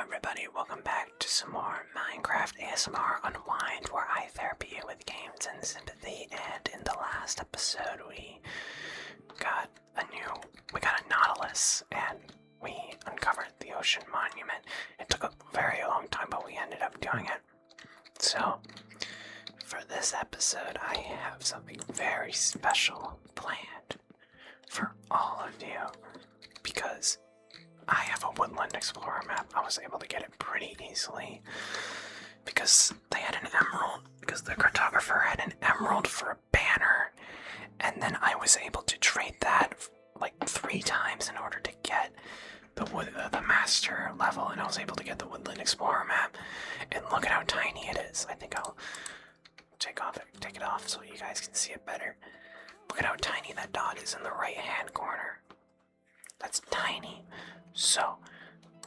everybody, welcome back to some more Minecraft ASMR Unwind, where I therapy you with games and sympathy. And in the last episode, we got a Nautilus, and we uncovered the Ocean Monument. It took a very long time, but we ended up doing it. So, for this episode, I have something very special planned for all of you, because I have a Woodland Explorer map. I was able to get it pretty easily because they had an emerald, because the cartographer had an emerald for a banner, and then I was able to trade that like 3 times in order to get the master level, and I was able to get the Woodland Explorer map. And look at how tiny it is. I think I'll take it off so you guys can see it better. Look at how tiny that dot is in the right hand corner. That's tiny. So,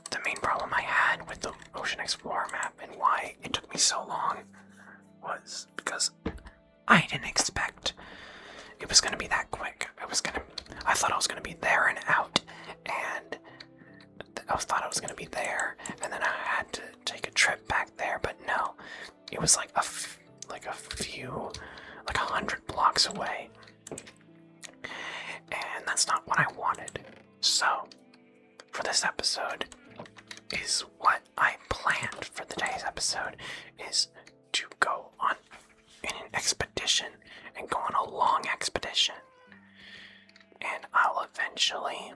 the main problem I had with the Ocean Explorer map and why it took me so long was because I didn't expect it was going to be that quick. I thought I was going to be there and out, and I thought I was going to be there, and then I had to take a trip back there, but no. It was like a few, like 100 blocks away. And that's not what I wanted. So, for this episode, is what I planned for today's episode, is to go on an expedition, and go on a long expedition. And I'll eventually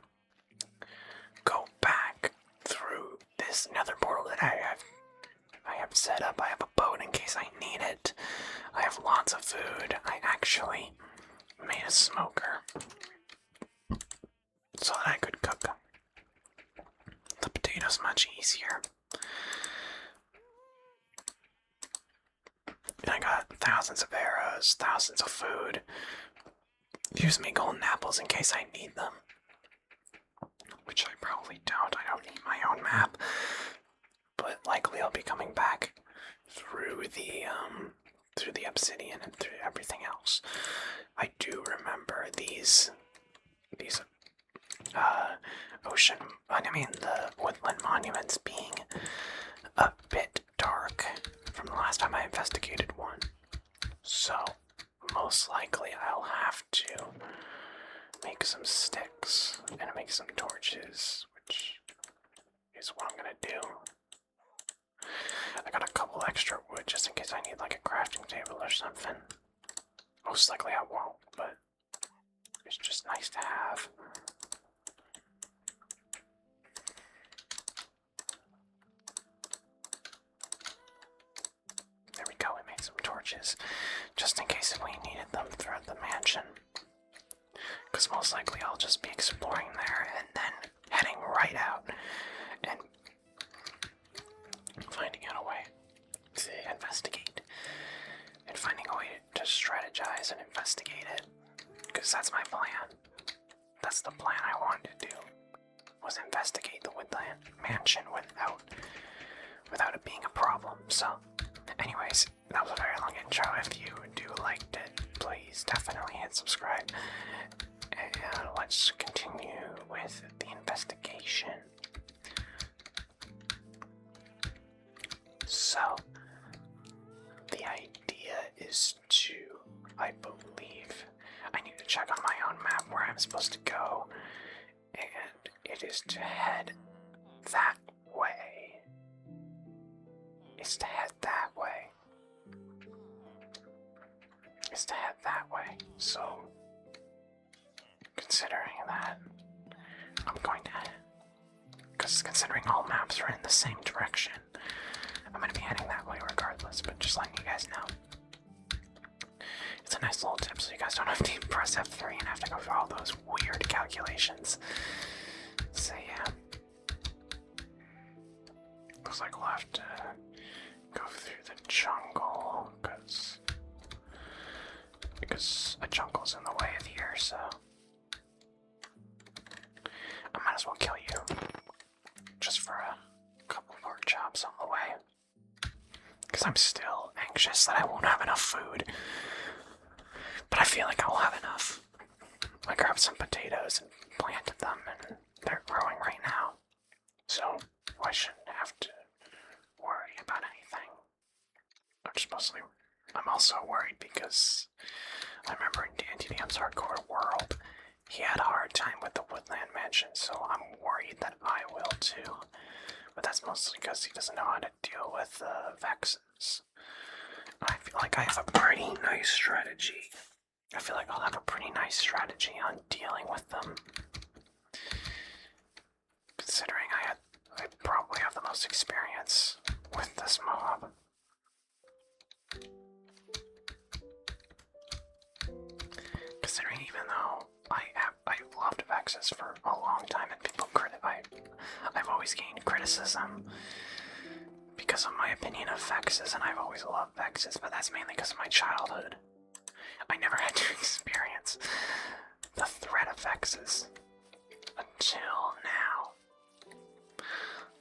go back through this nether portal that I have set up. I have a boat in case I need it. I have lots of food. I actually made a smoker so that I could cook the potatoes much easier. And I got thousands of arrows, thousands of food. Use me golden apples in case I need them. Which I probably don't. I don't need my own map. But likely I'll be coming back through the obsidian and through everything else. I do remember the woodland monuments being a bit dark from the last time I investigated one. So, most likely I'll have to make some sticks and make some torches, which is what I'm gonna do. I got a couple extra wood just in case I need like a crafting table or something. Most likely I won't, but it's just nice to have. There we go, we made some torches, just in case if we needed them throughout the mansion. Because most likely I'll just be exploring there and then heading right out and finding out a way to investigate. And finding a way to strategize and investigate it. Because that's my plan. That's the plan I wanted to do. Was investigate the Woodland Mansion without it being a problem. So, anyways, that was a very long intro. If you liked it, please definitely hit subscribe. And let's continue with the investigation. So, the idea is to, I believe, I need to check on my own map where I'm supposed to go, and it is to head that way. It's to head that way. It's to head that way. So, considering that, I'm going to, because considering all maps are in the same direction, I'm going to be heading that way regardless, but just letting you guys know. It's a nice little tip so you guys don't have to press F3 and have to go through all those weird calculations. So yeah. Looks like we'll have to go through the jungle, because a jungle's in the way of here, so I might as well kill you. Just for a couple more jobs on the way. Because I'm still anxious that I won't have enough food. But I feel like I'll have enough. I grabbed some potatoes and planted them, and they're growing right now. So, why shouldn't have to worry about anything. I'm also worried because I remember in DM's Hardcore World, he had a hard time with the Woodland Mansion, so I'm worried that I will too. But that's mostly because he doesn't know how to deal with Vexes. I feel like I have a pretty nice strategy. I feel like I'll have a pretty nice strategy on dealing with them. Considering I probably have the most experience with this mob. Considering even though I've loved Vexes for a long time and people I've always gained criticism because of my opinion of Vexes, and I've always loved Vexes, but that's mainly because of my childhood. I never had to experience the threat of Vexes until now.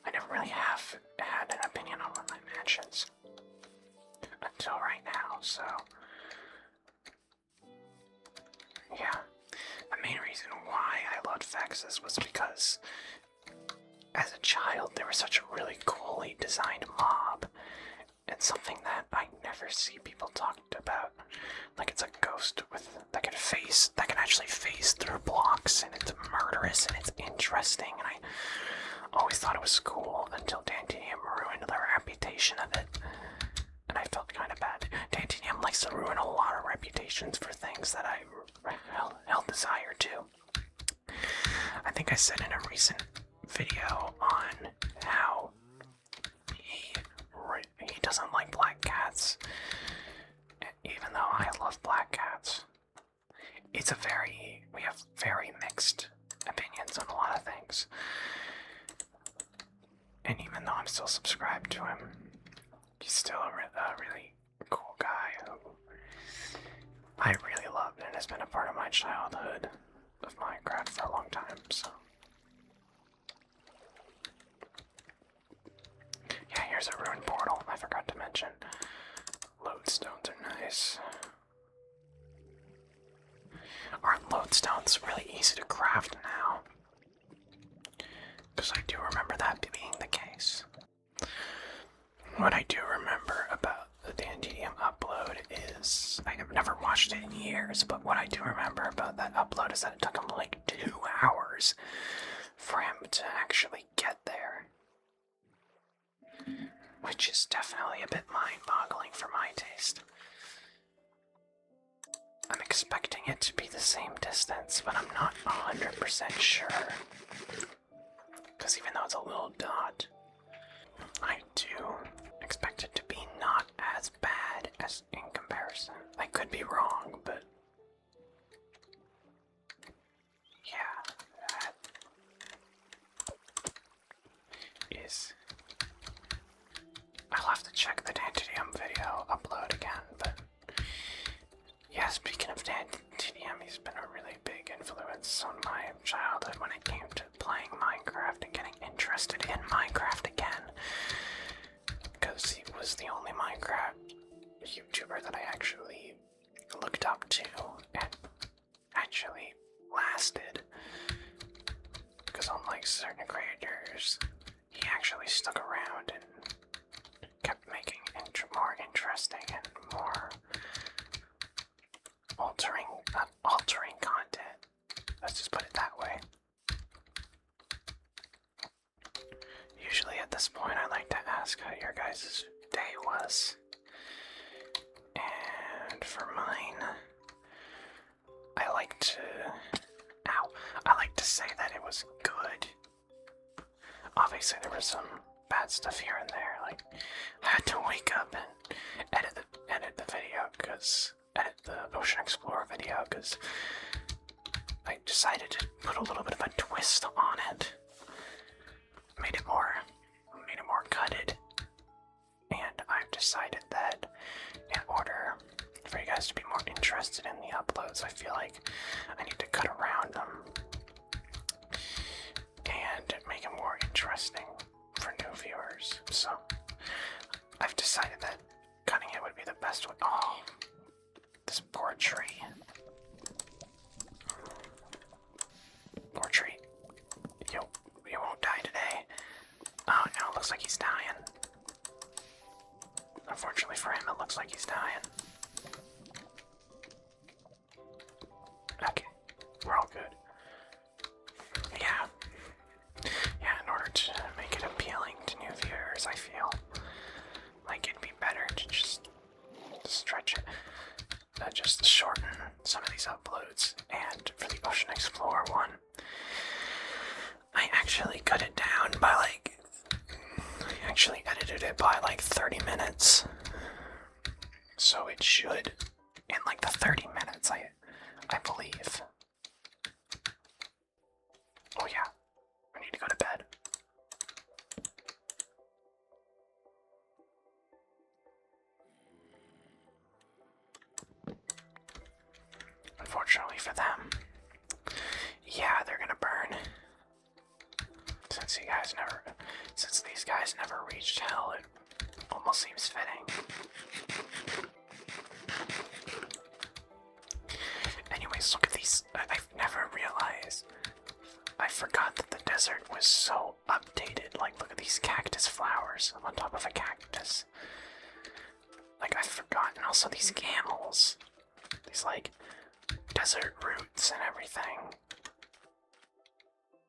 I never really have had an opinion on Woodland Mansions until right now, so yeah. The main reason why I loved Vexes was because as a child they were such a really coolly designed mob, and something that I never see people talked about. Like, it's a ghost that can actually phase through blocks, and it's murderous and it's interesting, and I always thought it was cool until Dantinium ruined the reputation of it. And I felt kind of bad. Dantinium likes to ruin a lot of reputations for things that I held desire to. I think I said in a recent video on how he doesn't like black cats, even though I love black cats. We have very mixed opinions on a lot of things. And even though I'm still subscribed to him, he's still a really cool guy who I really loved and has been a part of my childhood of Minecraft for a long time, so. Yeah, here's a ruined portal, I forgot to mention. Lodestones are nice. Aren't lodestones really easy to craft now? Because I do remember that being the case. What I do remember about the Dantinium upload is, I have never watched it in years, but what I do remember about that upload is that it took him like 2 hours for him to actually get there. Which is definitely a bit mind-boggling for my taste. I'm expecting it to be the same distance, but I'm not 100% sure. Because even though it's a little dot, I do expect it to be not as bad as in comparison. I could be wrong, but yeah, that is. I'll have to check the Dantinium video upload again, but yeah, speaking of Dantinium, he's been a really big influence on my childhood when it came to playing Minecraft and getting interested in Minecraft again. Because he was the only Minecraft YouTuber that I actually looked up to and actually lasted. Because unlike certain creators, he actually stuck around and kept making more interesting and more altering content. Let's just put it that way. Usually at this point I like to ask how your guys' day was. And for mine, I like to say that it was good. Obviously there was some bad stuff here and there, like I had to wake up and edit the Ocean Explorer video because I decided to put a little bit of a twist on it. Made it more gutted. And I've decided that in order for you guys to be more interested in the uploads, I feel like I need to cut around them and make it more interesting for new viewers. So I've decided that cutting it would be the best way. Oh, this poor tree. Poor tree. You won't die today. Oh no, looks like he's dying. Unfortunately for him, it looks like he's dying. Okay, we're all good. Yeah. Yeah, in order to make it appealing to new viewers, I feel like it'd be better to just stretch it. Just shorten some of these uploads. And for the Ocean Explorer one, I actually cut it down by like... I actually edited it by like 30 minutes. So it should, in like the 30 minutes, I believe. Oh yeah, I need to go to bed. Unfortunately for them, yeah, they're gonna burn. Since these guys never reached hell, it almost seems fitting. Anyways, look at these. I've never realized. I forgot that the desert was so updated. Like, look at these cactus flowers on top of a cactus. Like, I've forgotten. Also, these camels. These, like, desert roots and everything.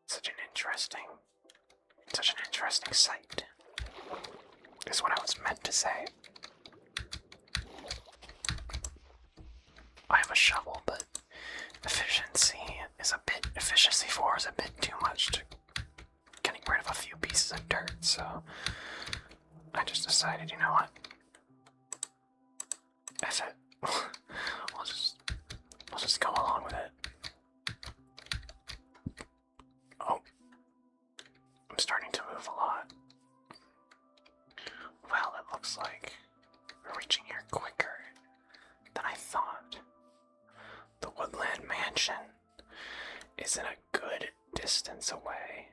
Such an interesting sight. Is what I was meant to say. I have a shovel, but efficiency 4 is a bit too much to getting rid of a few pieces of dirt, so I just decided, you know what? F it. We'll just go along with it. Oh. I'm starting to move a lot. Well, it looks like we're reaching here quicker than I thought. The Woodland Mansion is in a good distance away.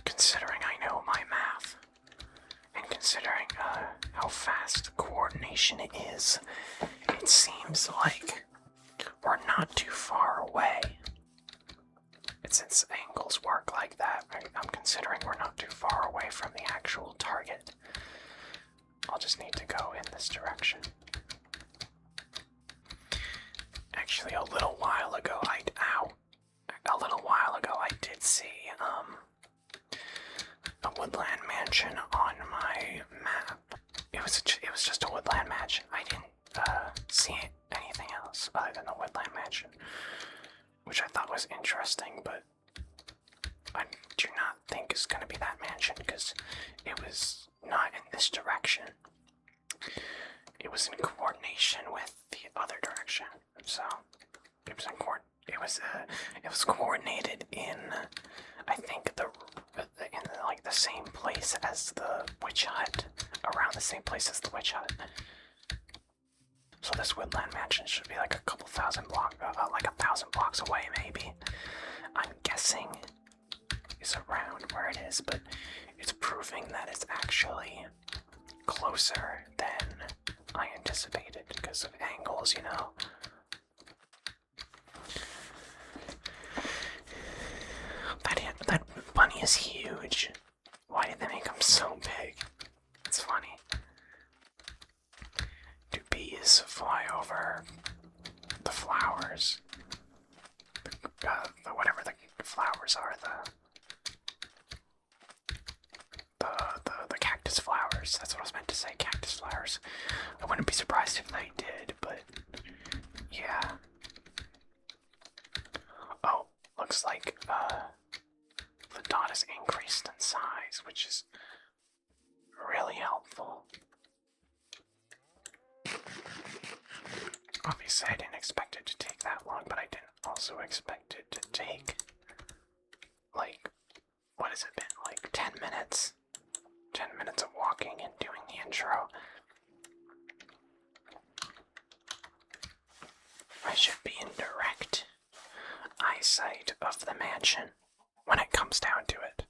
Considering I know my math, and considering how fast the coordination is, it seems like we're not too far away. And since angles work like that, I'm considering we're not too far away from the actual target. I'll just need to go in this direction. Actually, a little while ago, I did see, a Woodland Mansion on my map. It was just a Woodland Mansion. I didn't, see anything else other than the Woodland Mansion, which I thought was interesting, but I do not think it's gonna be that mansion, because it was not in this direction. It was in coordination with the other direction, so it was coordinated in, I think, the same place as the witch hut, around the same place as the witch hut. So this Woodland Mansion should be like a couple thousand blocks, like 1,000 blocks away, maybe. I'm guessing is around where it is, but it's proving that it's actually closer than I anticipated because of angles, you know. That bunny is huge. Why did they make him so big? It's funny. Do bees fly over the flowers? Whatever the flowers are, the cactus flowers. That's what I was meant to say, cactus flowers. I wouldn't be surprised if they did, but yeah. Oh, looks like the dot is increased in size, which is really helpful. Obviously, I didn't expect it to take that long, but I didn't also expect it to take, like, what has it been, like 10 minutes? 10 minutes of walking and doing the intro. I should be in direct eyesight of the mansion when it comes down to it.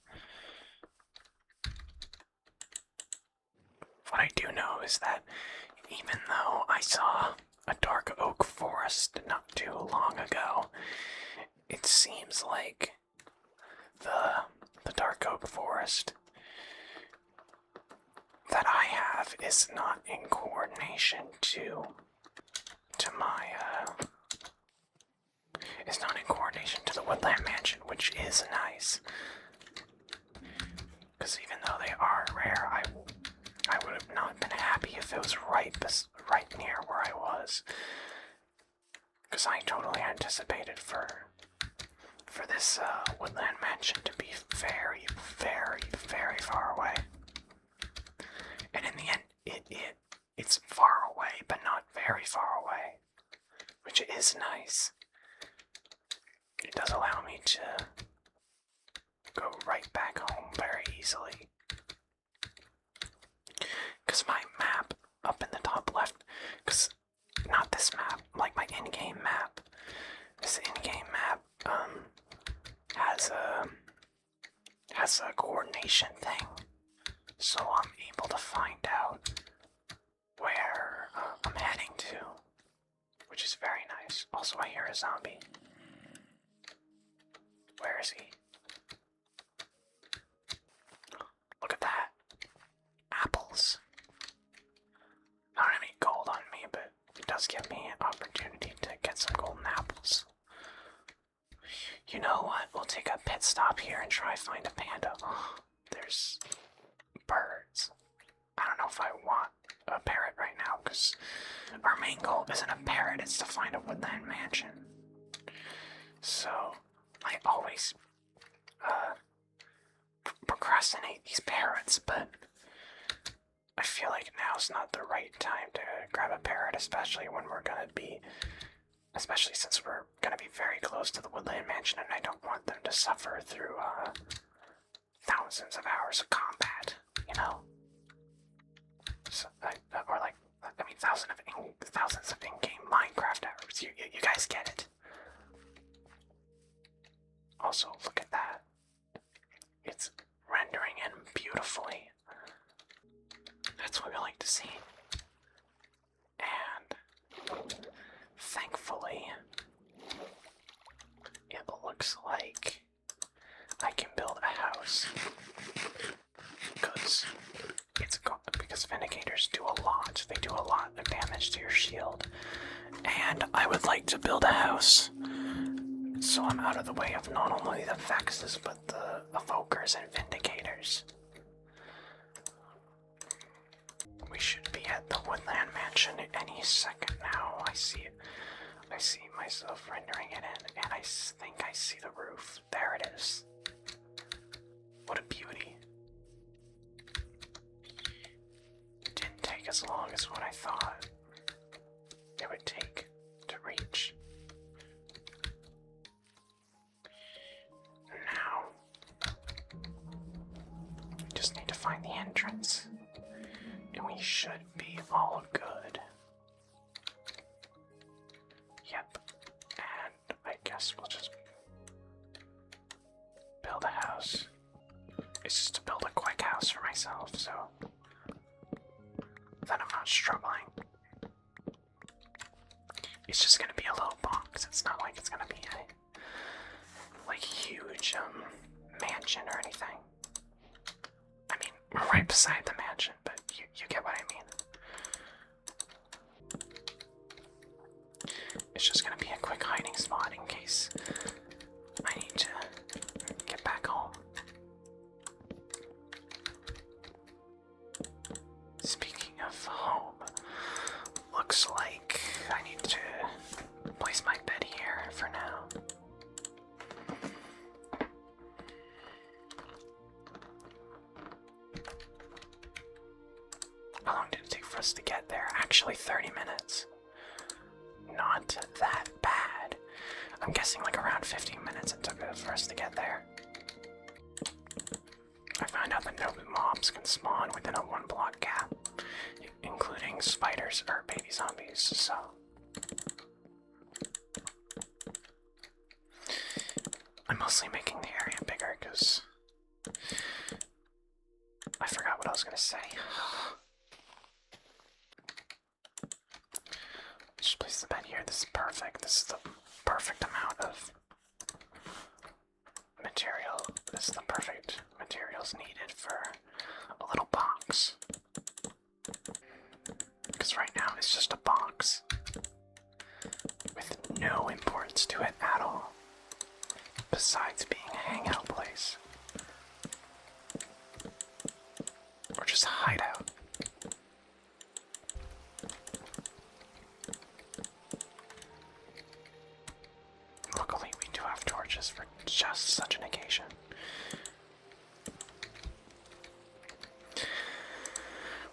What I do know is that even though I saw a dark oak forest not too long ago, it seems like the dark oak forest that I have is not in coordination to my, it's not in coordination to the Woodland Mansion, which is nice. Because even though they are rare, I would have not been happy if it was right near where I was. Because I totally anticipated for this Woodland Mansion to be very, very, very far away. And in the end, it's far away, but not very far away, which is nice. It does allow me to go right back home very easily. Because my map up in the top left, because not this map, like my in-game map, this in-game map has a coordination thing, so I'm able to find out where I'm heading to, which is very nice. Also, I hear a zombie. Where is he? Look at that. Apples. I don't have any gold on me, but it does give me an opportunity to get some golden apples. You know what? We'll take a pit stop here and try find a panda. Oh, there's birds. I don't know if I want a parrot right now, because our main goal isn't a parrot, it's to find a woodland mansion. So, I always procrastinate these parrots, but I feel like now's not the right time to grab a parrot, especially since we're gonna be very close to the Woodland Mansion, and I don't want them to suffer through thousands of hours of combat, you know? So, thousands of in-game Minecraft hours. You guys get it. Also, look at that. It's rendering in beautifully. That's what we like to see. And thankfully, it looks like I can build a house. Because Vindicators do a lot. They do a lot of damage to your shield. And I would like to build a house, so I'm out of the way of not only the Vexes, but the Evokers and Vindicators. We should be at the Woodland Mansion any second now. I see myself rendering it in, and I think I see the roof. There it is. What a beauty. It didn't take as long as what I thought it would take to reach. Now, we just need to find the entrance, and we should be all good. Yep, and I guess we'll just build a house. It's just to build a quick house for myself, so that I'm not struggling. It's just gonna be a little box. It's not like it's gonna be a huge mansion or anything. I mean, we're right beside the mansion, but you get what I mean. It's just gonna be a quick hiding spot in case I need to get back home. Speaking of home, looks like I need to place my bed here for now. How long did it take for us to get there? Actually, 30 minutes. Not that bad. I'm guessing like around 15 minutes it took for us to get there. I found out that no mobs can spawn within a 1 block gap, including spiders or baby zombies, so... I'm mostly making the area bigger because I forgot what I was gonna say. Just place the bed here. This is perfect. This is the perfect amount of material. This is the perfect materials needed for a little box. It's just a box with no importance to it at all, besides being a hangout place. Or just a hideout. Luckily, we do have torches for just such an occasion.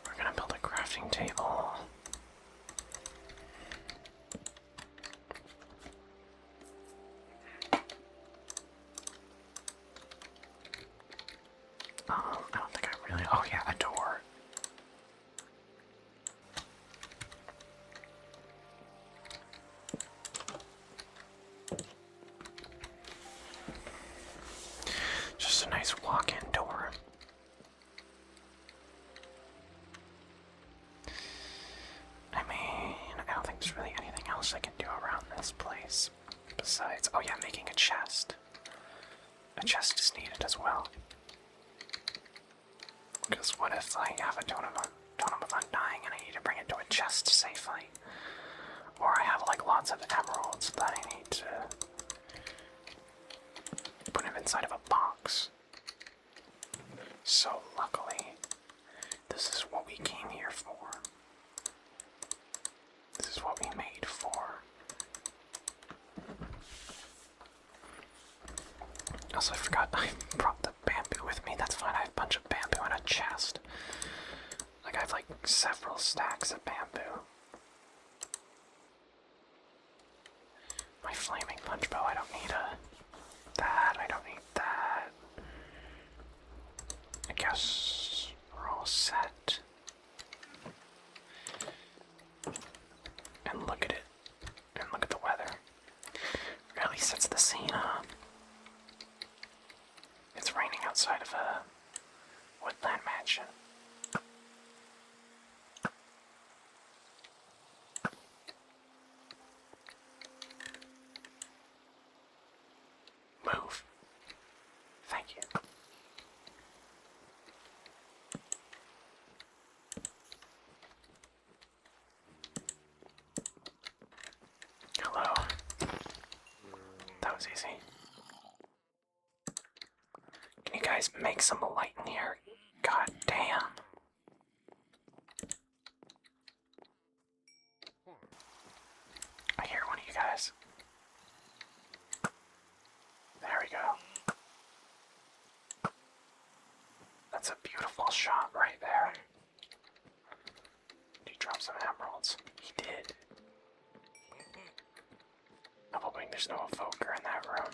We're gonna build a crafting table. I don't think I really. Oh, yeah, a door. Just a nice walk-in door. I mean, I don't think there's really anything else I can do around this place. Besides, oh yeah, making a chest. A chest is needed as well. Because what if I have a totem of undying and I need to bring it to a chest safely? Or I have like lots of emeralds that I need to put them inside of a box. So luckily, this is what we came here for. This is what we made for. Also, I forgot I brought the bamboo with me. That's fine, I have a bunch of bamboo in a chest. Like, I have like several stacks of bamboo. My flaming punch bow, I don't need that. I don't need that. I guess we're all set. And look at it. And look at the weather. Really sets the scene up. It's raining outside of a Woodland Mansion. Move. Thank you. Hello. That was easy. Can you guys make some light in here? God damn. I hear one of you guys. There we go. That's a beautiful shot right there. Did he drop some emeralds? He did. I'm hoping there's no evoker in that room.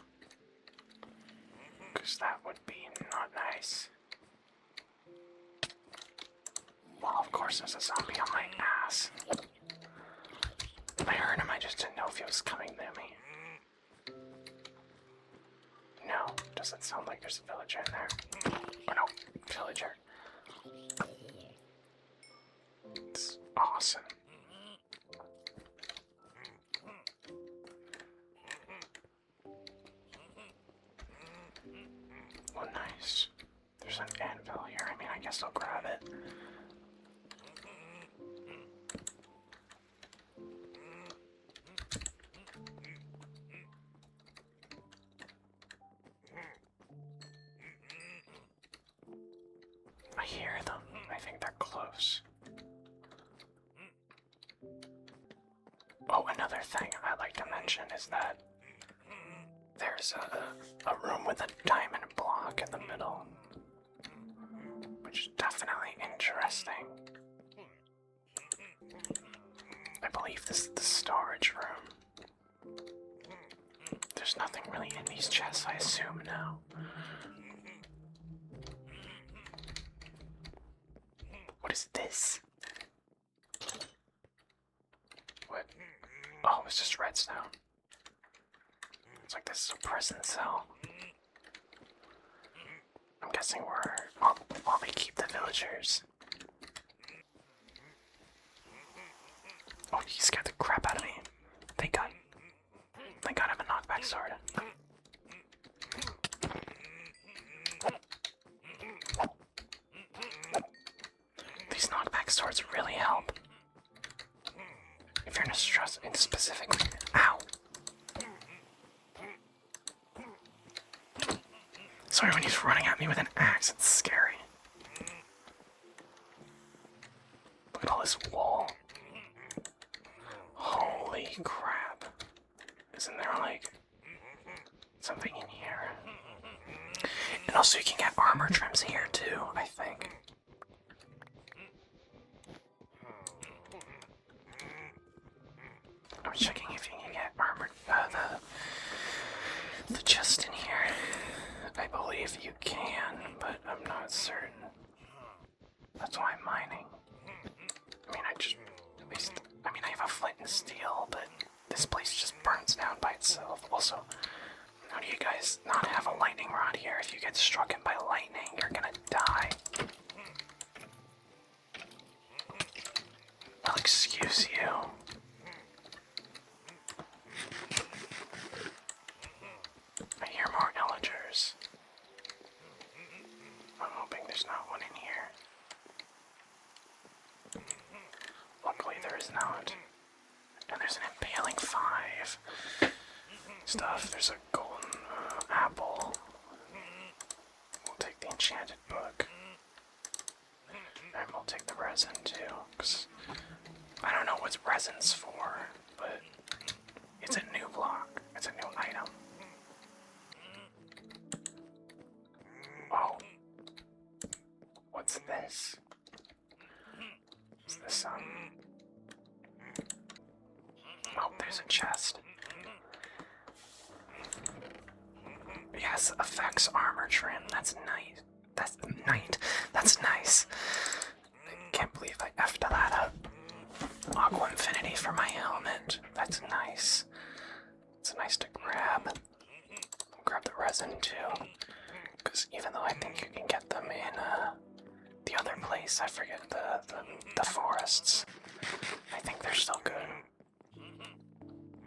Because that would be not nice. Well, of course there's a zombie on my ass. I heard him, I just didn't know if he was coming to me. No, doesn't sound like there's a villager in there. Oh no, villager. It's awesome. Oh, nice. There's an anvil here. I mean, I guess I'll grab it. I hear them. I think they're close. Oh, another thing I'd like to mention is that there's a room with a diamond block in the middle, which is definitely interesting. I believe this is the storage room. There's nothing really in these chests, I assume now. What is this? What? Oh, it's just redstone. It's like this is a prison cell. I'm guessing while they keep the villagers. Oh, he scared the crap out of me. Thank God I have a knockback sword. These knockback swords really help. you're in a stress in specifically. Ow! Sorry, when he's running at me with an axe, it's scary. Look at all this wall. Holy crap. Isn't there, like, something in here? And also you can get armor trims here, too, I think. I'm checking if you can get armor, the chest in here. I believe you can, but I'm not certain. That's why I'm mining. I mean, I have a flint and steel, but this place just burns down by itself. Also, how do you guys not have a lightning rod here? If you get struck by lightning, you're gonna die. Well, excuse you. I hear more illagers. I'm hoping there's not one in here. Luckily there is not. And there's an impaling 5 stuff. There's a golden apple. We'll take the enchanted book. And we'll take the resin too, because I don't know what resin's for, but it's a new block. It's a new item. Oh. What's this? Is this, oh, there's a chest. Yes, effects armor trim. That's nice. That's nice. I can't believe I effed that up. Aqua Infinity for my helmet. That's nice. It's nice to grab. I'll grab the resin too. Because even though I think you can get them in the other place, I forget the forests. I think they're still good.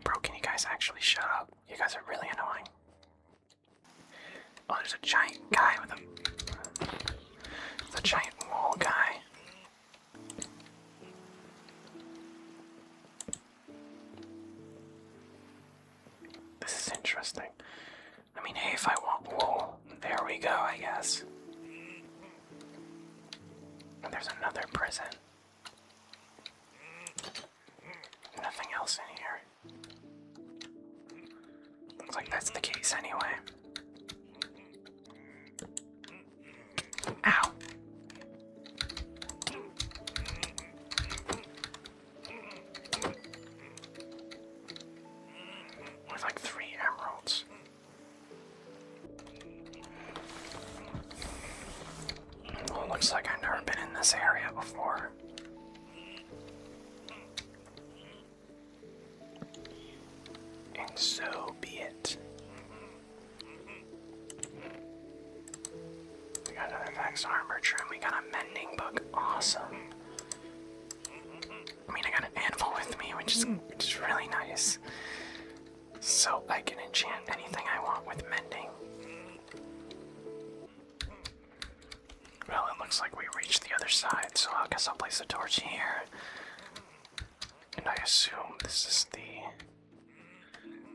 Bro, can you guys actually shut up? You guys are really annoying. Oh, there's a giant guy with a giant wall guy. This is interesting. I mean, hey, if I want wool, there we go, I guess. And there's another prison. Nothing else in here. Looks like that's the case anyway. Ow! With like 3 emeralds. Well, looks like I've never been in this area before. And so be it. We got another Vex armor trim. We got a mending book. Awesome. I mean, I got an anvil with me, which is really nice. So I can enchant anything I want with mending. Well, it looks like we reached the other side, so I guess I'll place a torch here. And I assume this is the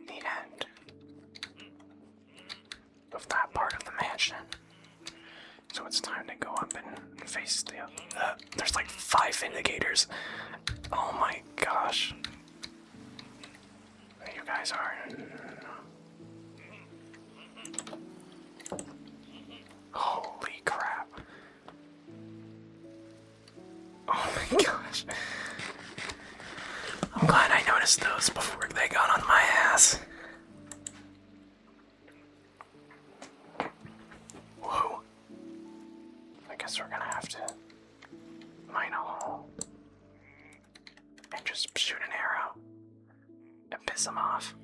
end of that part of the mansion. So it's time to go up and face the there's like 5 indicators. Oh my gosh. You guys are... Holy crap. Oh my gosh. I'm glad I noticed those before they got on my ass. Whoa. I guess we're gonna have to mine a hole and just shoot an arrow and piss them off.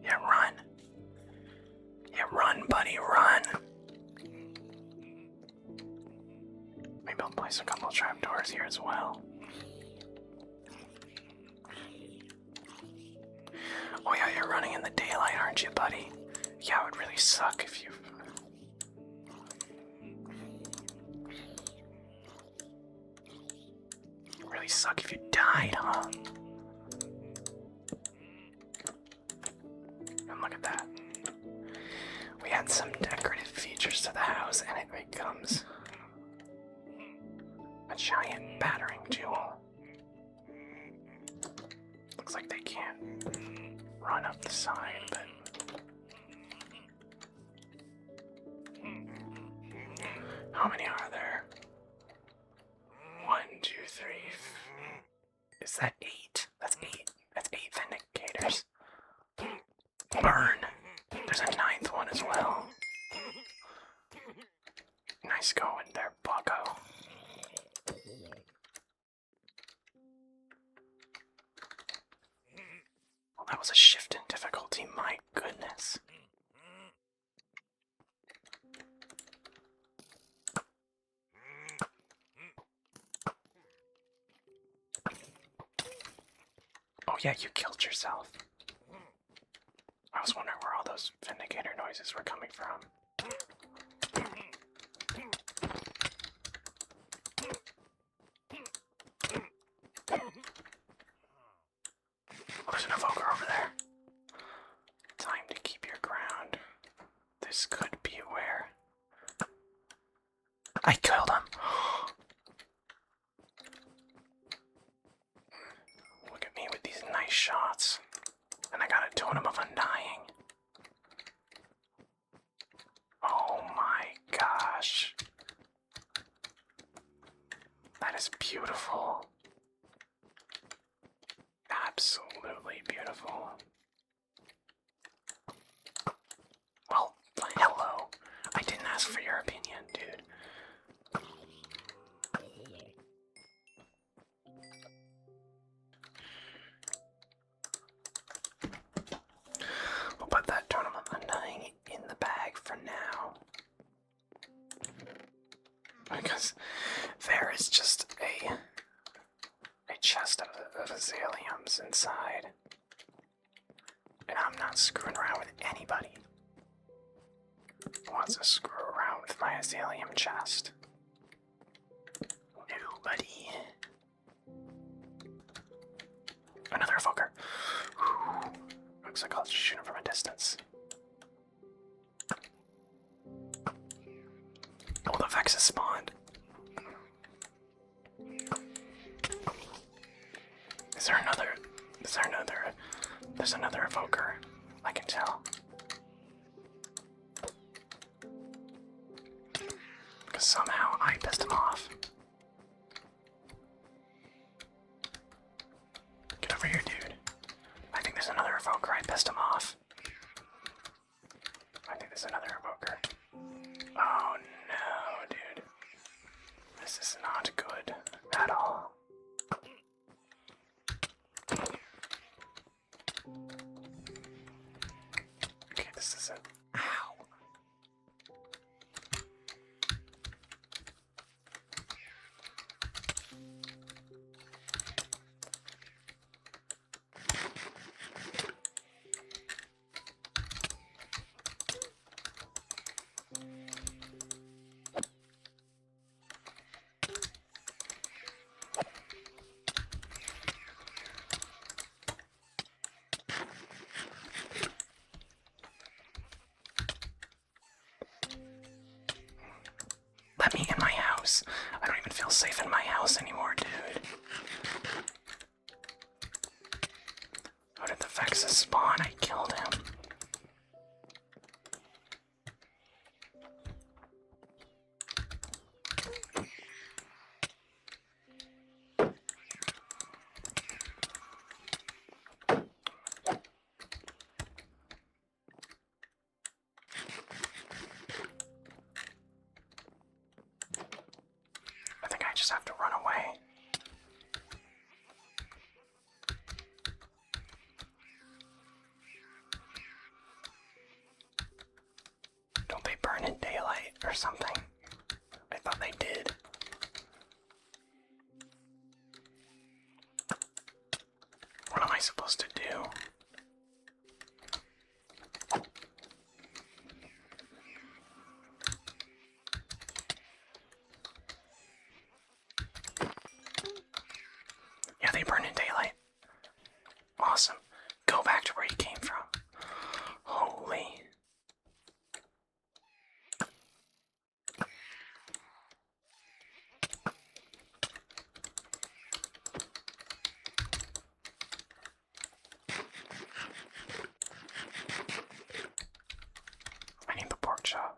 Yeah, run. Yeah, run, buddy, run. Maybe I'll place a couple of trapdoors here as well. Oh yeah, you're running in the daylight, aren't you, buddy? Yeah, it would really suck if you... really suck if you died, huh? And look at that. We add some decorative features to the house and it becomes a giant battering jewel. Looks like they can't run up the side, but... How many are there? 1, 2, 3. Is that 8? That's 8. That's 8 vindicators. Burn! There's a 9th one as well. Nice going there, bucko. Well, that was a shift in difficulty, my goodness. Oh yeah, you killed yourself. I was wondering where all those vindicator noises were coming from. Oh, there's an evoker over there. Time to keep your ground. This could be where... I killed him! Look at me with these nice shots. And I got a totem of undying. Oh my gosh. That is beautiful. Absolutely beautiful. Well, hello. I didn't ask for your opinion, dude. We'll put that totem of undying in the bag for now. Because there is just a chest of azaleums inside. And I'm not screwing around with anybody who wants to screw around with my azaleum chest. Nobody. Another evoker. Whew. Looks like I'll shoot him from a distance. Oh, the Vex has spawned. There's another evoker. I can tell. Because somehow I pissed him off. Get over here, dude. I think there's another evoker. I pissed him off. I think there's another evoker. Oh no, dude. This is not good at all. Okay, this isn't. Ow. Let me in my house. I don't even feel safe in my house anymore, dude. How did the Vexus spawn? I killed him. I think I just have to run away. Don't they burn in daylight or something? I thought they did. What am I supposed to do? job.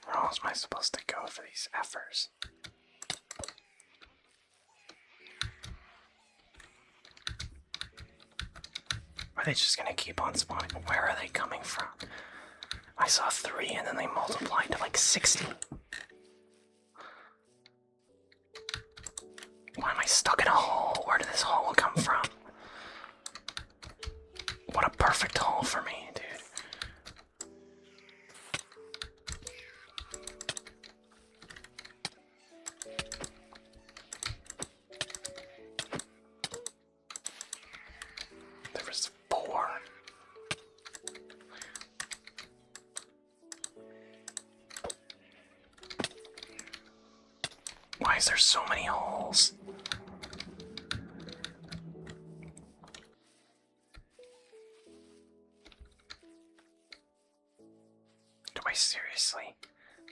Where else am I supposed to go for these efforts? Are they just gonna keep on spawning? Where are they coming from? I saw 3 and then they multiplied to like 60. Why am I stuck in a hole? Where did this hole come from? What a perfect hole for me, dude. There was 4. Why is there so many holes? Do I seriously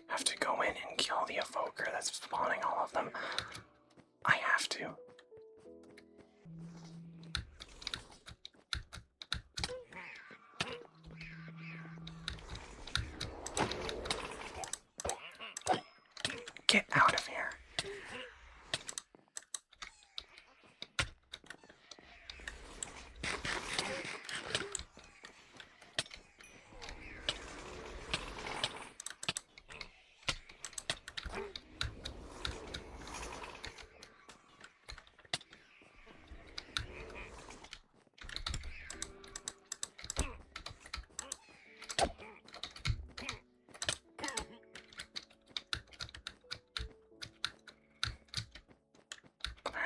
have to go in and kill the evoker that's spawning all of them? I have to. Get out of here.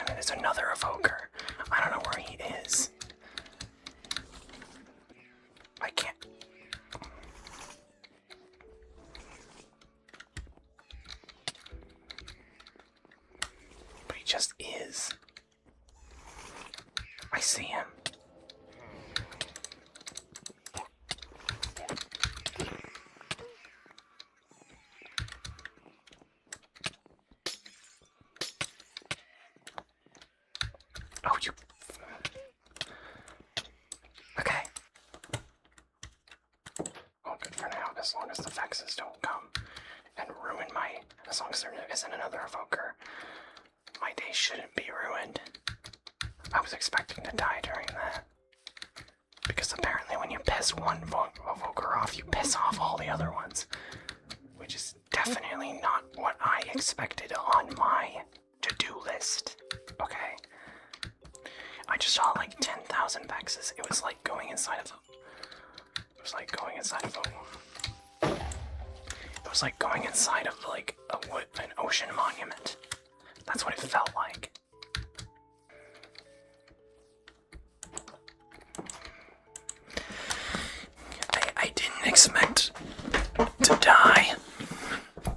There's another evoker. I don't know where he is. I can't. But he just is. I see him. Oh, you... Okay. Well, good for now, as long as the Vexes don't come and ruin my... As long as there isn't another evoker, my day shouldn't be ruined. I was expecting to die during that. Because apparently when you piss one evoker off, you piss off all the other ones. Which is definitely not what I expected on my to-do list. Okay? I just saw like 10,000 Vexes. It was like going inside of It was like going inside of It was like going inside of like an ocean monument. That's what it felt like. I didn't expect to die,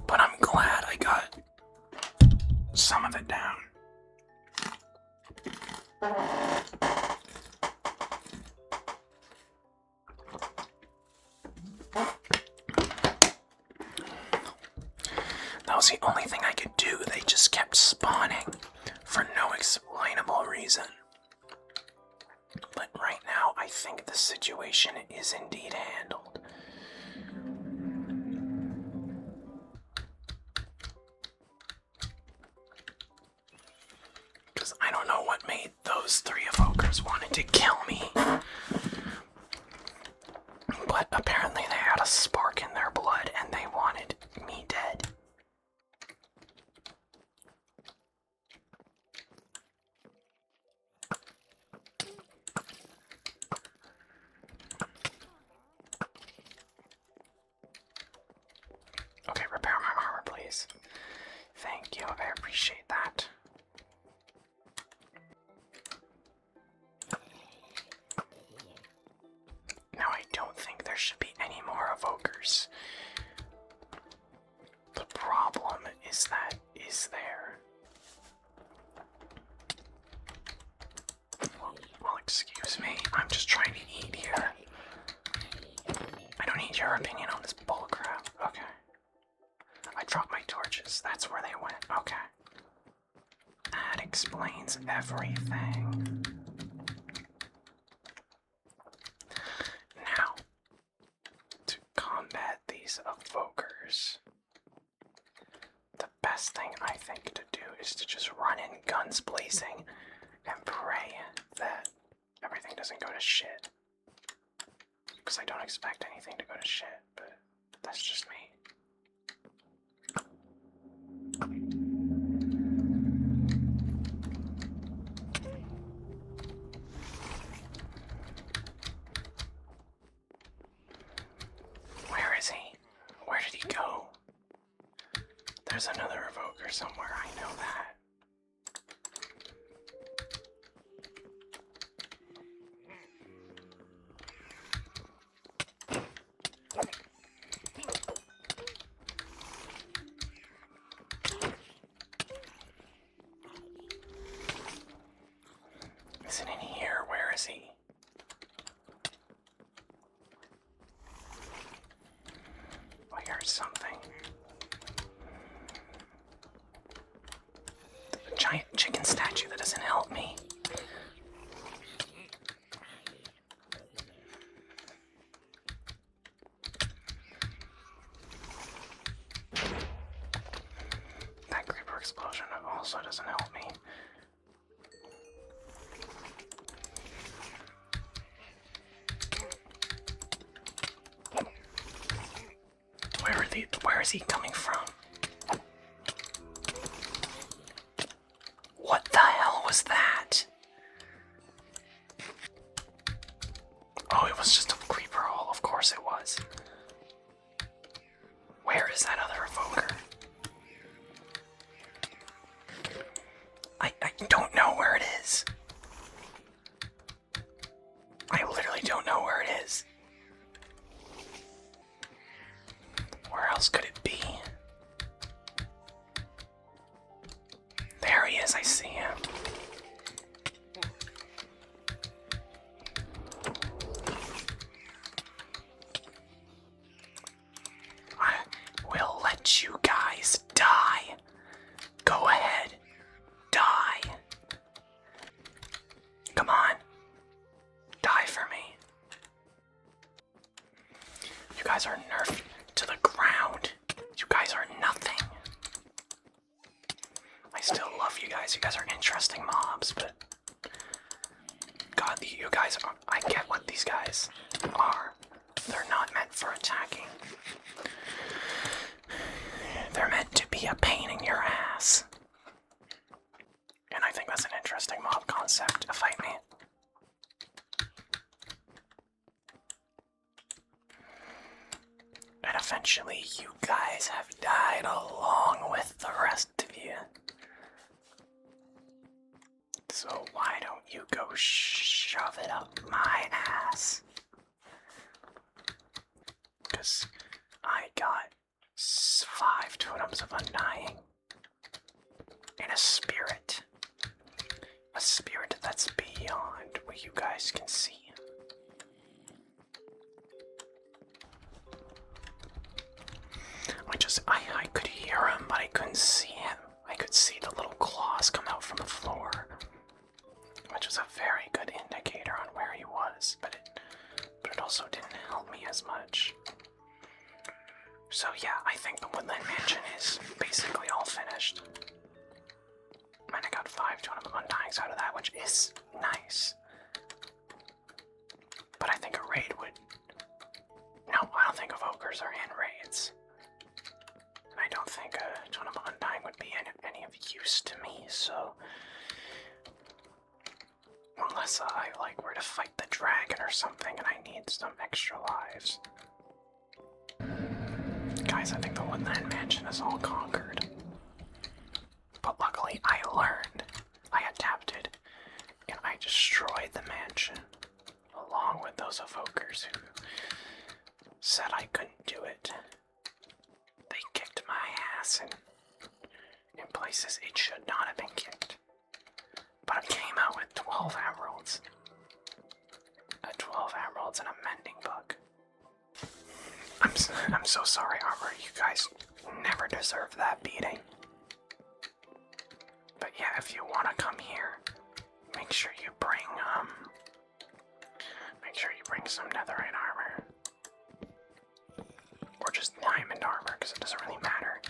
but I'm glad I got some of it down. That was the only thing I could do. They just kept spawning for no explainable reason. But right now, I think the situation is indeed handled. Because I don't know what made those 3 evokers wanted to kill me. But apparently they had a spark in their blood and they wanted me dead. Okay, repair my armor, please. Thank you, I appreciate that. Now, I don't think there should be any more evokers. The problem is that is there. Well, excuse me, I'm just trying to eat here. I don't need your opinion on this bullcrap. Okay. torches. That's where they went. Okay. That explains everything. Now, to combat these evokers, the best thing I think to do is to just run in guns blazing and pray that everything doesn't go to shit. Because I don't expect anything to go to shit, but that's just me. Where is he? Where did he go? There's another evoker somewhere, I know that. Is it in here? Where is he? I heard something. The giant chicken statue that doesn't help me. That creeper explosion also doesn't help me. Where is he coming from? What the hell was that? Oh, it was just a creeper hole. Of course it was. Where is that other evoker? I don't know where it is. I literally don't know where it is. Where else could it be? There he is, I see him. I will let you guys die. Go ahead. Die. Come on. Die for me. You guys are nerfed to the ground. You guys are nothing. I still love you guys. You guys are interesting mobs, but God, you guys are. I get what these guys are. They're not meant for attacking. They're meant to be a pain in your ass. And I think that's an interesting mob concept to fight me. And eventually you guys have died along with the rest of you. So why don't you go shove it up my ass? 'Cause I got 5 totems of undying. And a spirit. A spirit that's beyond what you guys can see. I could hear him, but I couldn't see him. I could see the little claws come out from the floor, which was a very good indicator on where he was, but it also didn't help me as much. So yeah, I think the Woodland Mansion is basically all finished. And I got 5 totem of undyings out of that, which is nice. But I think a raid would... No, I don't think evokers are in raids. And I don't think a totem of undying would be any of use to me, so... Unless I, were to fight the dragon or something and I need some extra lives. Guys, I think the Woodland Mansion is all conquered. But luckily I learned, I adapted, and I destroyed the mansion, along with those evokers who said I couldn't do it. They kicked my ass in places it should not have been kicked. But I came out with 12 emeralds. 12 emeralds and a mending book. I'm so sorry, Armor. You guys never deserve that beating. But yeah, if you want to come here, make sure you bring some netherite armor. Or just diamond armor, because it doesn't really matter.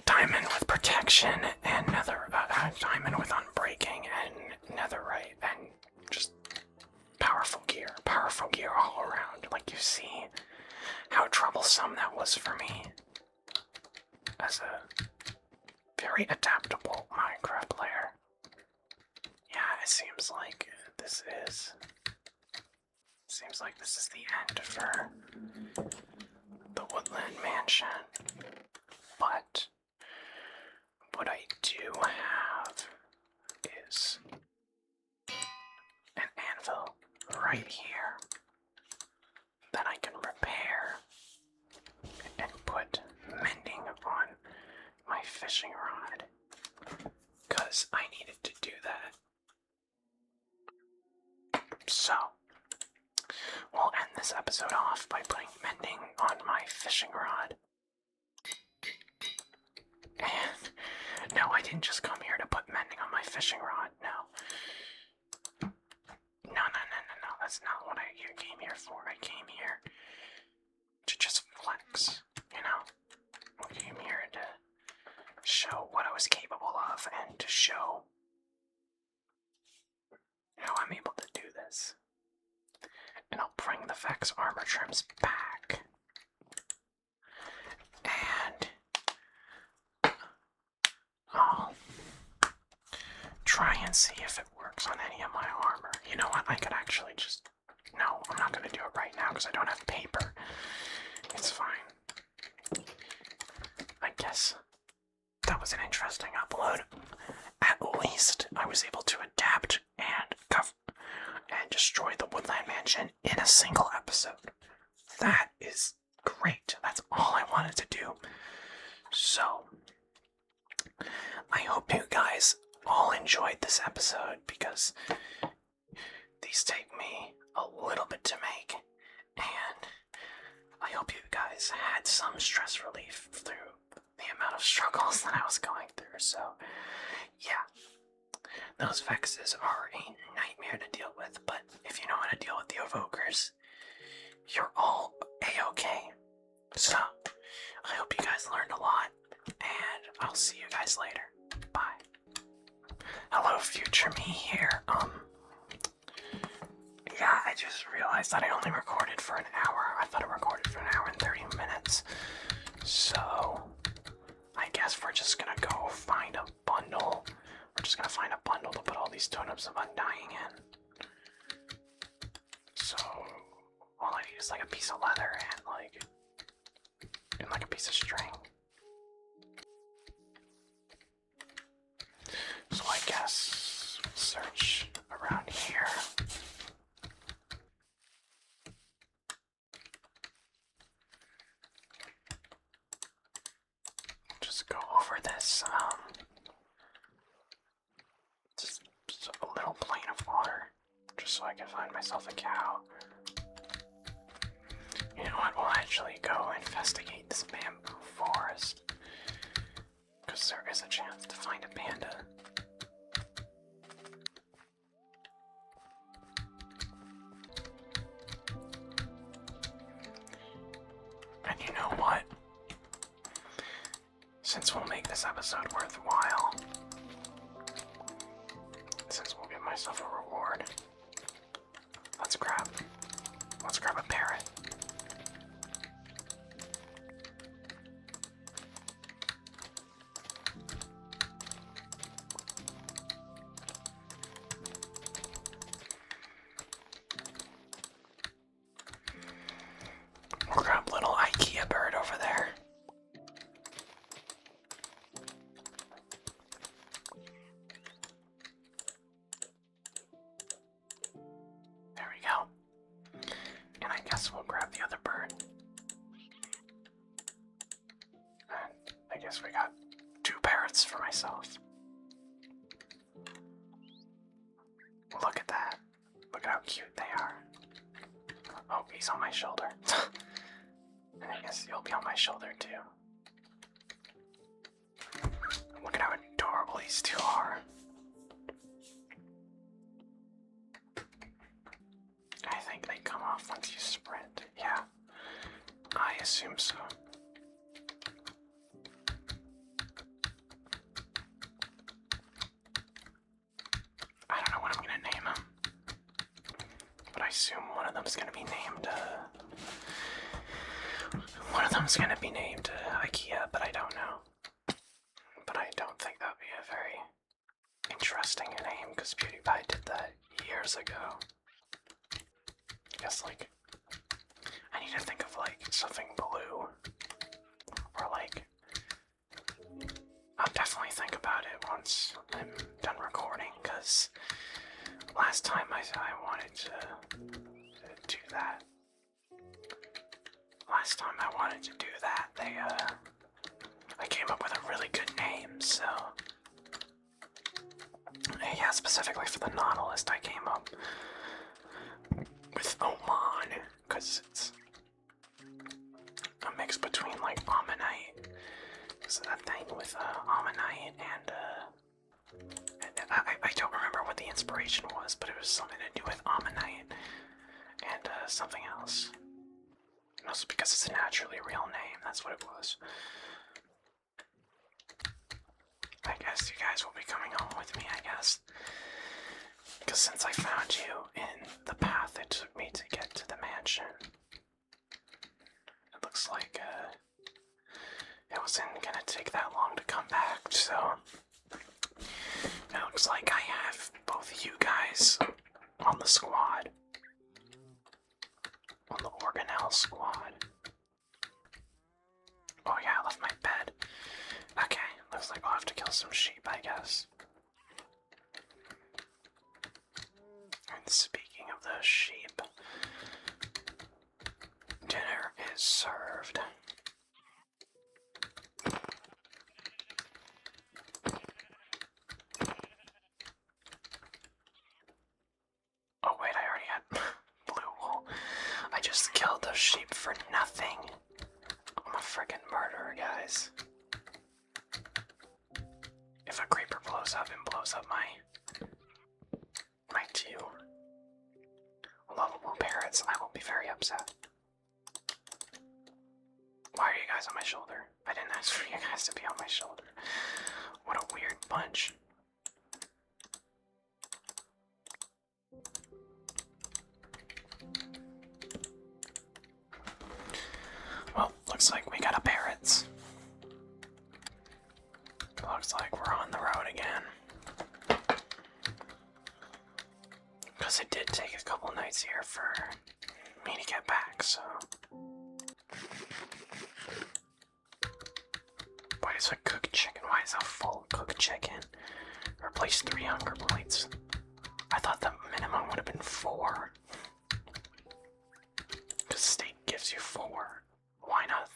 Diamond with protection and diamond with unbreaking and netherite and just powerful gear all around. Like, you see how troublesome that was for me as a very adaptable Minecraft player. Yeah, it seems like this is the end for the Woodland Mansion. But what I do have is an anvil right here that I can repair and put mending on my fishing rod, because I needed to do that. So, we'll end this episode off by putting mending on my fishing rod. And no, I didn't just come here to put mending on my fishing rod, no. No, that's not what I came here for. I came here to just flex, you know? I came here to show what I was capable of and to show how I'm able to do this. And I'll bring the Vex armor trims back. And I'll try and see if it works on any of my armor. You know what? I could actually just... No, I'm not going to do it right now because I don't have paper. It's fine. I guess that was an interesting upload. At least I was able to adapt and destroy the Woodland Mansion in a single episode. That is great. That's all I wanted to do. So, I hope you guys all enjoyed this episode, because these take me a little bit to make, and I hope you guys had some stress relief through the amount of struggles that I was going through. So, yeah, those vexes are a nightmare to deal with, but if you know how to deal with the evokers, you're all a-okay. So, I hope you guys learned a lot, and I'll see you guys later. Bye. Hello, future me here. Yeah, I just realized that I only recorded for an hour. I thought I recorded for an hour and 30 minutes. So, I guess we're just gonna go find a bundle. We're just gonna find a bundle to put all these totems of undying in. So, all I need is like a piece of leather and like a piece of string. So I guess we'll search around here. Just go over this, just a little plane of water, just so I can find myself a cow. You know what, we'll actually go investigate this bamboo forest, because there is a chance to find a panda. And you know what? Since we'll make this episode worthwhile, since we'll give myself a reward, let's grab a parrot. We'll grab little IKEA bird over there. There we go. And I guess we'll grab the other bird. And I guess we got 2 parrots for myself. Look at that. Look at how cute they are. Oh, he's on my shoulder. And I guess you'll be on my shoulder too. assume one of them's gonna be named IKEA, but I don't know. But I don't think that would be a very interesting name, because PewDiePie did that years ago. I guess, like, I need to think of, like, something blue. Or, like, I'll definitely think about it once I'm done recording, because last time I wanted to do that. Last time I wanted to do that, I came up with a really good name, so... Yeah, specifically for the Nautilus, I came up with Oman, because it's a mix between, like, Ammonite. It's that thing with, Ammonite and, I don't remember what the inspiration was, but it was something to do with Ammonite and, something else. And also because it's a naturally real name, that's what it was. I guess you guys will be coming home with me, I guess. Because since I found you in the path it took me to get to the mansion, it looks like, it wasn't gonna take that long to come back, so... It looks like I have both you guys on the squad. On the Organelle squad. Oh yeah, I left my bed. Okay, looks like I'll have to kill some sheep, I guess. And speaking of the sheep, dinner is served. Oh wait, I already had blue wool. I just killed those sheep for nothing. I'm a freaking murderer, guys. If a creeper blows up and blows up my two lovable parrots, I will be very upset. Why are you guys on my shoulder? I didn't ask for you guys to be on my shoulder. What a weird bunch. Well, looks like we got a parrots. Looks like we're on the road again. Because it did take a couple nights here for me to get back, so... Why is a cooked chicken? Why is a full cooked chicken? Replace 3 hunger plates. I thought the minimum would have been 4. Because steak gives you 4. Why not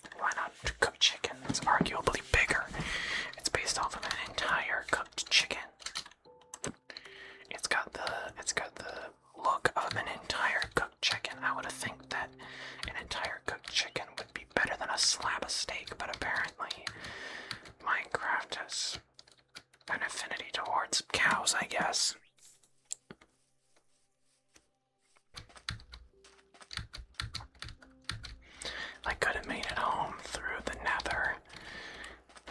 cooked chicken? It's arguably bigger. It's based off of an entire cooked chicken. It's got the look of an entire cooked chicken. I would think that an entire cooked chicken would be better than a slab of steak, but apparently Minecraft has an affinity towards cows, I guess. I could have made it home through the nether,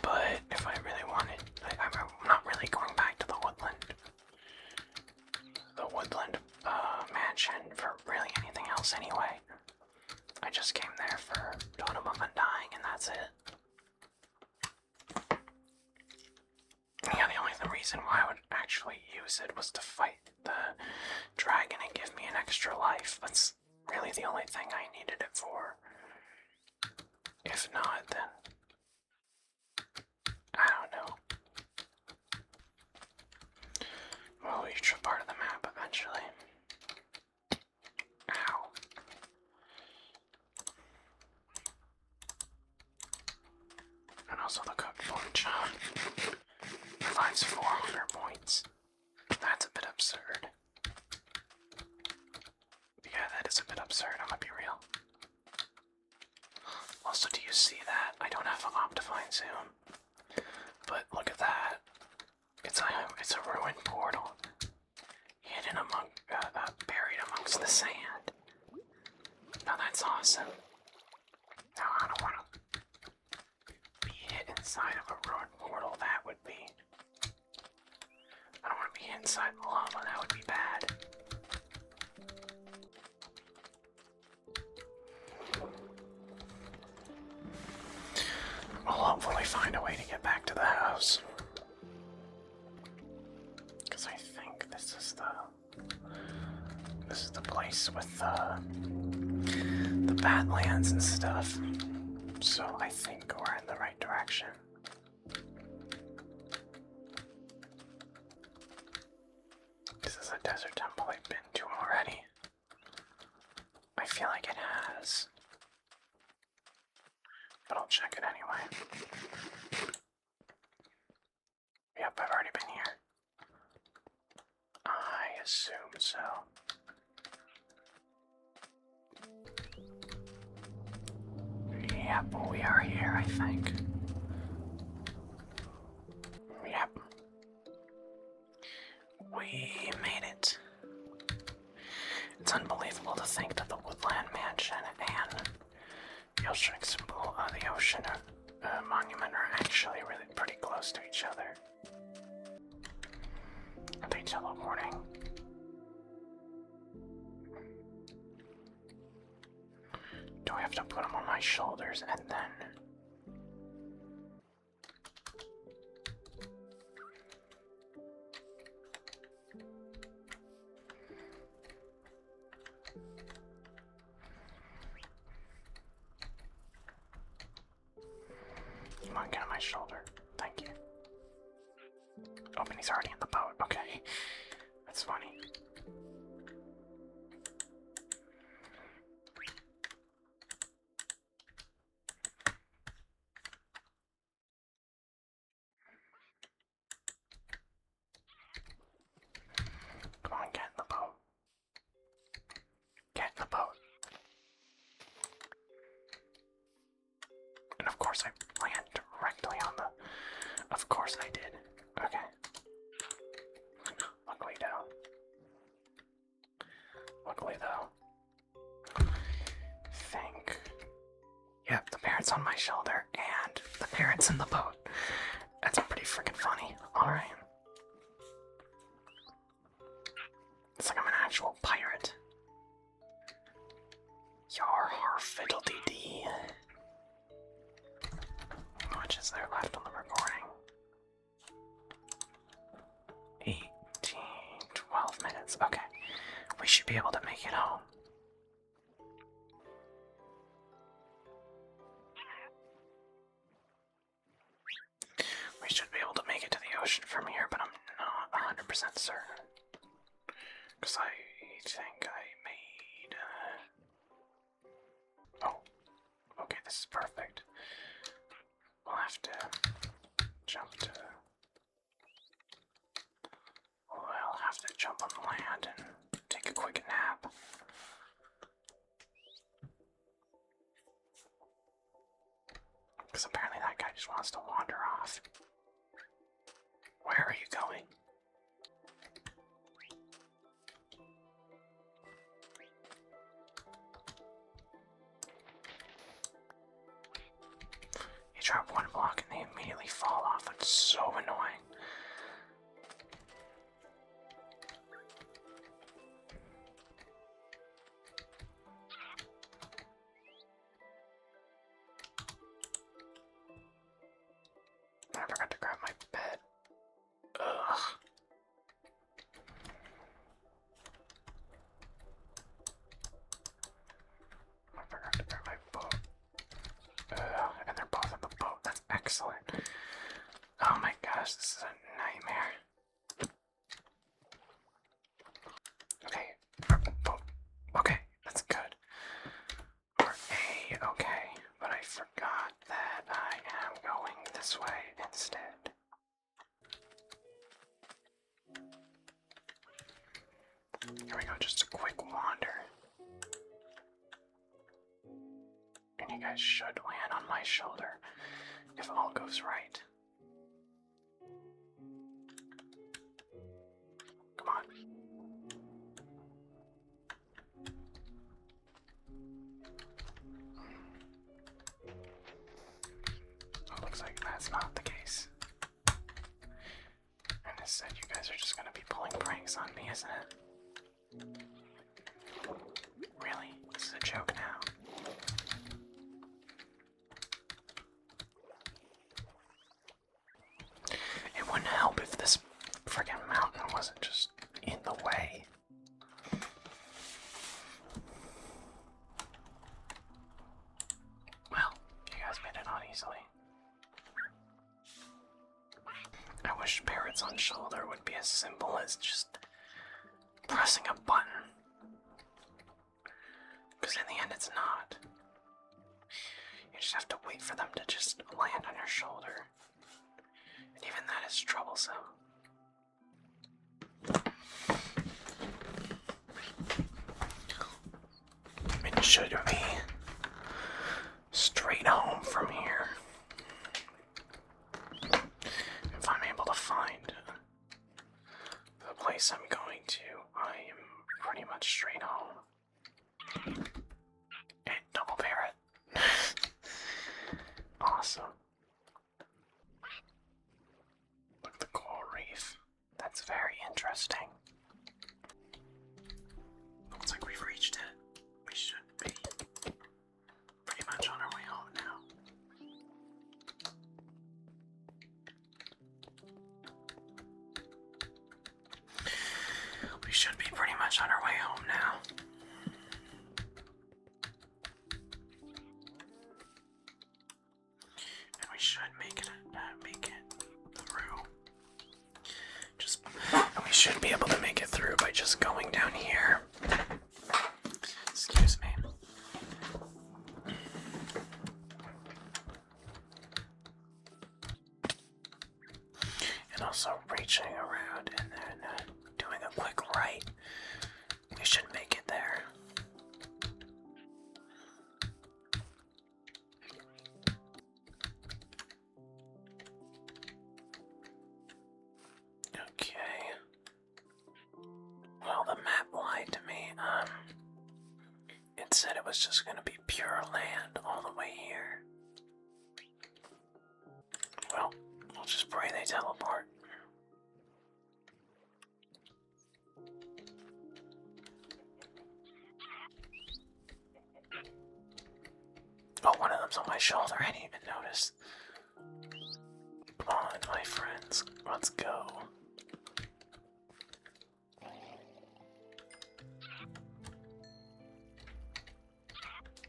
but if I really wanted, I'm not really going back to the Woodland Mansion for really anything else anyway. I just came there for Totem of Undying and that's it. Yeah, the only reason why I would actually use it was to fight the dragon and give me an extra life. That's really the only thing I needed it for. If not, then I don't know. We'll reach a part of the map eventually. Ow. And also the cooked lunch revives 400 points. That's a bit absurd. Yeah, that is a bit absurd, I'm gonna be real. Also, do you see that? I don't have an Optifine zoom, but look at that. It's a ruined portal, hidden among, buried amongst the sand. Now that's awesome. Now I don't want to be hit inside of a ruined portal. That would be. I don't want to be inside the lava. That would be bad. hopefully find a way to get back to the house. Because I think this is the place with the Badlands and stuff. So I think we're in the right direction. This is a desert temple I've been to already. I feel like it has. But I'll check it anyway. Yep, I've already been here. I assume so. Yep, we are here, I think. Yep. We made it. It's unbelievable to think that the Woodland Mansion and the ocean monument are actually really pretty close to each other. Are they teleporting? Do I have to put them on my shoulders and then... Come on, get on my shoulder. Thank you. Oh, and he's already in the boat. Okay. That's funny. Come on, get in the boat. Get in the boat. And of course I landed directly on the... Of course I did. Okay. Luckily though. Think. Yep, the parrot's on my shoulder and the parrot's in the boat. That's pretty freaking funny. Alright. It's like I'm an actual pirate. Yar har fiddle-dee dee. How much is there left on the recording? 18, 12 minutes. Okay. We should be able to make it home. We should be able to make it to the ocean from here, but I'm not 100% certain. Because I think I made... Oh. Okay, this is perfect. We'll have to jump to... We'll have to jump on the land and take a quick nap. Because apparently that guy just wants to wander off. Where are you going? You drop one block and they immediately fall off. It's so annoying. I forgot to grab my bed. Ugh. I forgot to grab my boat. And they're both in the boat. That's excellent. Oh my gosh, this is a nightmare. Okay. Boat. Okay, that's good. We're A-okay. But I forgot that I am going this way instead. Here we go, just a quick wander. And you guys should land on my shoulder if all goes right. Come on. Oh, looks like that's not the case. And it said you guys are just gonna be pulling pranks on me, isn't it? Really? This is a joke now. wasn't just in the way. Well, you guys made it on easily. I wish parrots on shoulder would be as simple as just pressing a button. Because in the end it's not. You just have to wait for them to just land on your shoulder. And even that is troublesome. It should be straight home from here. If I'm able to find the place I'm going to, I am pretty much straight home. Okay, double parrot. Awesome. Look at the coral reef. That's very interesting. Looks like we've reached it. We should be pretty much on our way home now. We should be pretty much on our way home now. And we should make it through. We should be able to make it through by just going down here. Excuse me. And also reaching around and then doing a quick right. We should make it there. Okay. Well, the map lied to me. It said it was just gonna be pure land all the way here. Well, we'll just pray they teleport. Oh, one of them's on my shoulder. I didn't even notice. Come on, my friends. Let's go.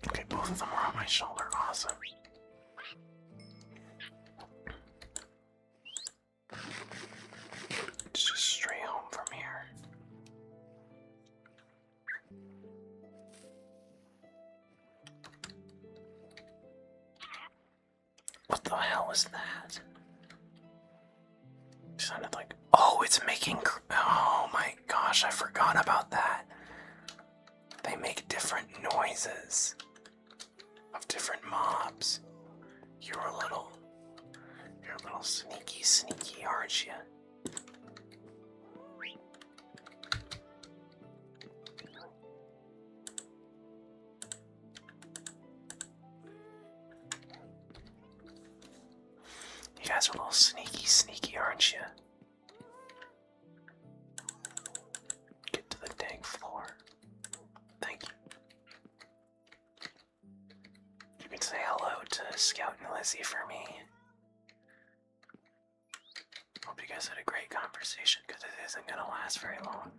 Okay, both of them are on my shoulder. Awesome. It's just straight home from here. What the hell is that? It sounded like... Oh, it's making... Oh my gosh, I forgot about that. They make different noises of different mobs. You're a little sneaky, aren't you? You guys are a little sneaky, aren't you? Get to the dang floor. Thank you. You can say hello to Scout and Lizzie for me. Hope you guys had a great conversation, because it isn't gonna last very long.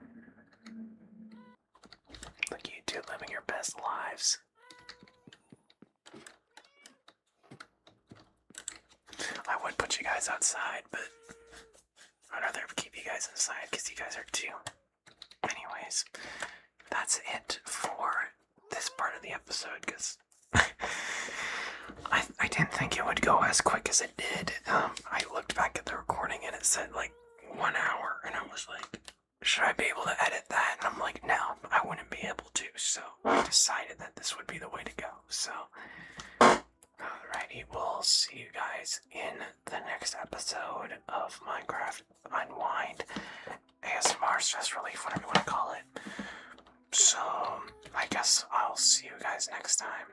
Look at you two living your best lives. I would put you guys outside, but I'd rather keep you guys inside because you guys are too. Anyways, that's it for this part of the episode, because I didn't think it would go as quick as it did. I looked back at the recording and it said like 1 hour, and I was like, should I be able to edit that? And I'm like, no, I wouldn't be able to, so I decided that this would be the way to go. So alrighty, we'll see you guys in the next episode of Minecraft Unwind, ASMR, Stress Relief, whatever you want to call it. So, I guess I'll see you guys next time.